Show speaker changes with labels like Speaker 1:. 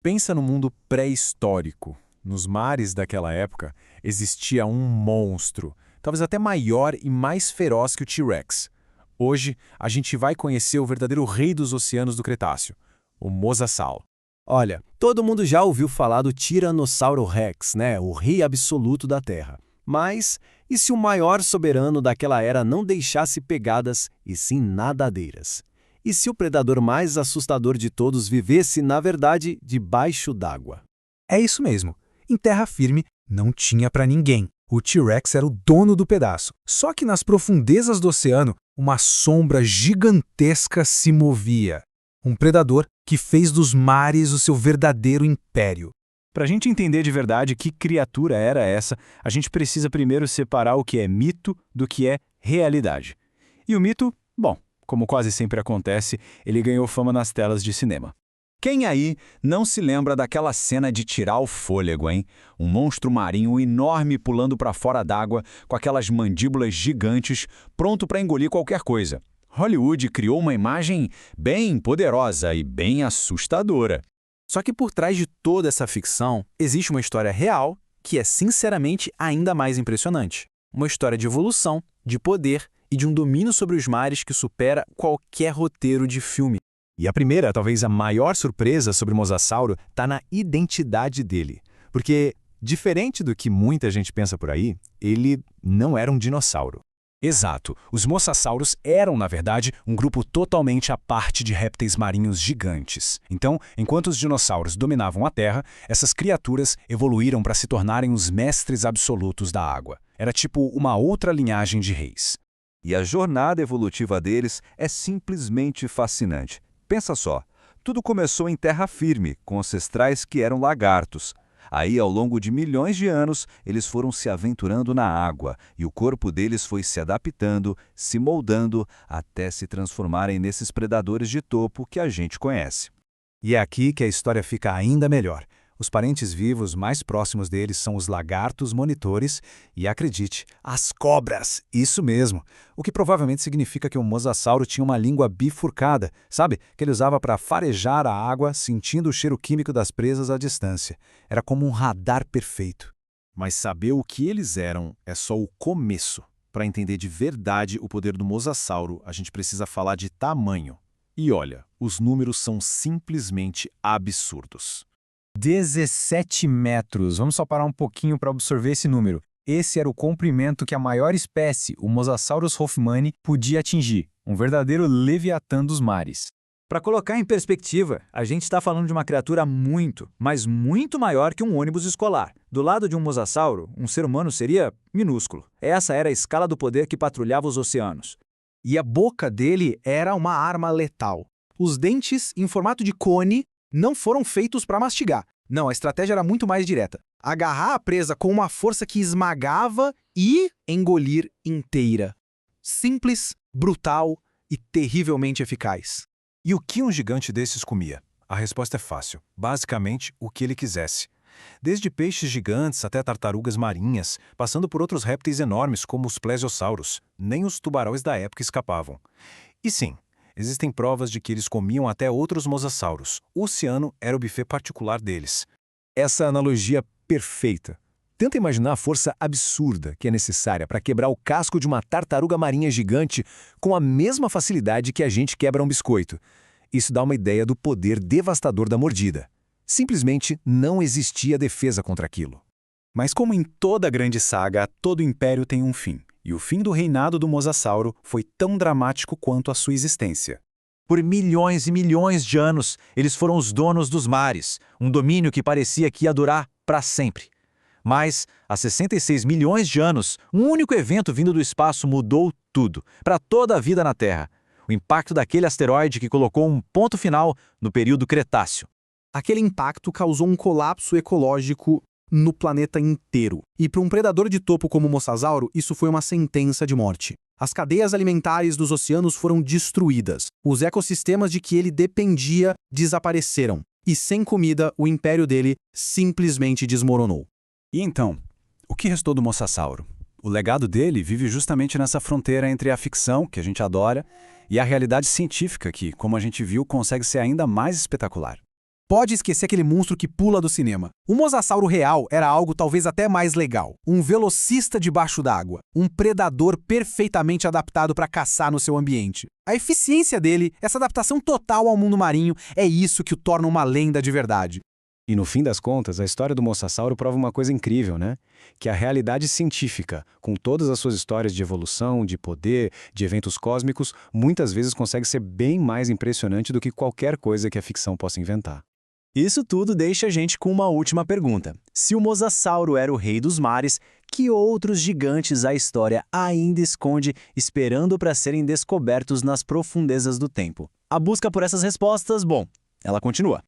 Speaker 1: Pensa no mundo pré-histórico. Nos mares daquela época existia um monstro, talvez até maior e mais feroz que o T-Rex. Hoje, a gente vai conhecer o verdadeiro rei dos oceanos do Cretáceo, o Mosasauro.
Speaker 2: Olha, todo mundo já ouviu falar do Tiranossauro Rex, né? O rei absoluto da Terra. Mas e se o maior soberano daquela era não deixasse pegadas e sim nadadeiras? E se o predador mais assustador de todos vivesse, na verdade, debaixo d'água?
Speaker 3: É isso mesmo. Em terra firme, não tinha para ninguém. O T-Rex era o dono do pedaço. Só que nas profundezas do oceano, uma sombra gigantesca se movia. Um predador que fez dos mares o seu verdadeiro império.
Speaker 4: Para a gente entender de verdade que criatura era essa, a gente precisa primeiro separar o que é mito do que é realidade. E o mito, bom, como quase sempre acontece, ele ganhou fama nas telas de cinema.
Speaker 5: Quem aí não se lembra daquela cena de tirar o fôlego, hein? Um monstro marinho enorme pulando para fora d'água, com aquelas mandíbulas gigantes, pronto para engolir qualquer coisa. Hollywood criou uma imagem bem poderosa e bem assustadora.
Speaker 2: Só que por trás de toda essa ficção, existe uma história real que é sinceramente ainda mais impressionante. Uma história de evolução, de poder e de um domínio sobre os mares que supera qualquer roteiro de filme.
Speaker 1: E a primeira, talvez a maior surpresa sobre o Mosasauro está na identidade dele. Porque, diferente do que muita gente pensa por aí, ele não era um dinossauro.
Speaker 4: Exato. Os mosassauros eram, na verdade, um grupo totalmente à parte de répteis marinhos gigantes. Então, enquanto os dinossauros dominavam a Terra, essas criaturas evoluíram para se tornarem os mestres absolutos da água. Era tipo uma outra linhagem de reis.
Speaker 6: E a jornada evolutiva deles é simplesmente fascinante. Pensa só, tudo começou em terra firme, com ancestrais que eram lagartos. Aí, ao longo de milhões de anos, eles foram se aventurando na água e o corpo deles foi se adaptando, se moldando, até se transformarem nesses predadores de topo que a gente conhece.
Speaker 3: E é aqui que a história fica ainda melhor. Os parentes vivos mais próximos deles são os lagartos monitores e, acredite, as cobras. Isso mesmo. O que provavelmente significa que o Mosasauro tinha uma língua bifurcada, sabe? Que ele usava para farejar a água, sentindo o cheiro químico das presas à distância. Era como um radar perfeito.
Speaker 1: Mas saber o que eles eram é só o começo. Para entender de verdade o poder do Mosasauro, a gente precisa falar de tamanho. E olha, os números são simplesmente absurdos.
Speaker 3: 17 metros. Vamos só parar um pouquinho para absorver esse número. Esse era o comprimento que a maior espécie, o Mosasaurus hoffmanni, podia atingir. Um verdadeiro leviatã dos mares.
Speaker 5: Para colocar em perspectiva, a gente está falando de uma criatura muito, mas muito maior que um ônibus escolar. Do lado de um mosassauro, um ser humano seria minúsculo. Essa era a escala do poder que patrulhava os oceanos.
Speaker 2: E a boca dele era uma arma letal. Os dentes, em formato de cone, não foram feitos para mastigar. Não, a estratégia era muito mais direta. Agarrar a presa com uma força que esmagava e engolir inteira. Simples, brutal e terrivelmente eficaz.
Speaker 1: E o que um gigante desses comia? A resposta é fácil. Basicamente, o que ele quisesse. Desde peixes gigantes até tartarugas marinhas, passando por outros répteis enormes como os plesiosauros. Nem os tubarões da época escapavam. E sim, existem provas de que eles comiam até outros mosassauros. O oceano era o buffet particular deles. Essa analogia perfeita. Tenta imaginar a força absurda que é necessária para quebrar o casco de uma tartaruga marinha gigante com a mesma facilidade que a gente quebra um biscoito. Isso dá uma ideia do poder devastador da mordida. Simplesmente não existia defesa contra aquilo.
Speaker 4: Mas como em toda grande saga, todo império tem um fim. E o fim do reinado do Mosasauro foi tão dramático quanto a sua existência.
Speaker 5: Por milhões e milhões de anos, eles foram os donos dos mares, um domínio que parecia que ia durar para sempre. Mas, há 66 milhões de anos, um único evento vindo do espaço mudou tudo, para toda a vida na Terra. O impacto daquele asteroide que colocou um ponto final no período Cretáceo.
Speaker 2: Aquele impacto causou um colapso ecológico no planeta inteiro. E para um predador de topo como o Mosasauro, isso foi uma sentença de morte. As cadeias alimentares dos oceanos foram destruídas. Os ecossistemas de que ele dependia desapareceram. E sem comida, o império dele simplesmente desmoronou.
Speaker 4: E então, o que restou do Mosasauro? O legado dele vive justamente nessa fronteira entre a ficção, que a gente adora, e a realidade científica que, como a gente viu, consegue ser ainda mais espetacular.
Speaker 2: Pode esquecer aquele monstro que pula do cinema. O mosasauro real era algo talvez até mais legal. Um velocista debaixo d'água. Um predador perfeitamente adaptado para caçar no seu ambiente. A eficiência dele, essa adaptação total ao mundo marinho, é isso que o torna uma lenda de verdade.
Speaker 4: E no fim das contas, a história do Mosasauro prova uma coisa incrível, né? Que a realidade científica, com todas as suas histórias de evolução, de poder, de eventos cósmicos, muitas vezes consegue ser bem mais impressionante do que qualquer coisa que a ficção possa inventar. Isso tudo deixa a gente com uma última pergunta. Se o Mosasauro era o rei dos mares, que outros gigantes a história ainda esconde, esperando para serem descobertos nas profundezas do tempo? A busca por essas respostas, bom, ela continua.